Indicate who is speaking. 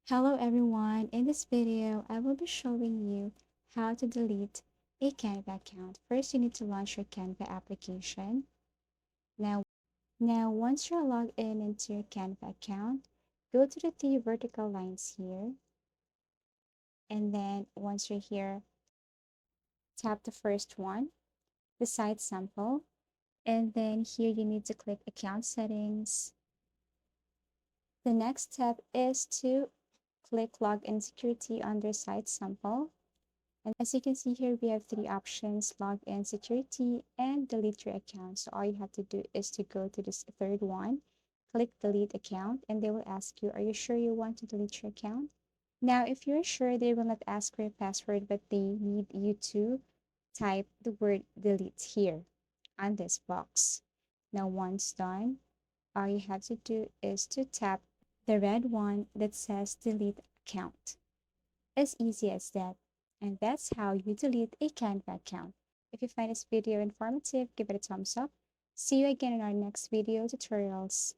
Speaker 1: Hello everyone, in this video I will be showing you how to delete a Canva account. First you need to launch your Canva application. Now once you're logged in into your Canva account, go to the three vertical lines here, and then once you're here, tap the first one, the site sample, and then here you need to click account settings. The next step is to click login security under site sample. And as you can see here, we have three options: login, security, and delete your account. So all you have to do is to go to this third one, click delete account, and they will ask you, are you sure you want to delete your account? Now, if you're sure, they will not ask for your password, but they need you to type the word delete here on this box. Now, once done, all you have to do is to tap the red one that says delete account. As easy as that. And that's how you delete a Canva account. If you find this video informative, give it a thumbs up. See you again in our next video tutorials.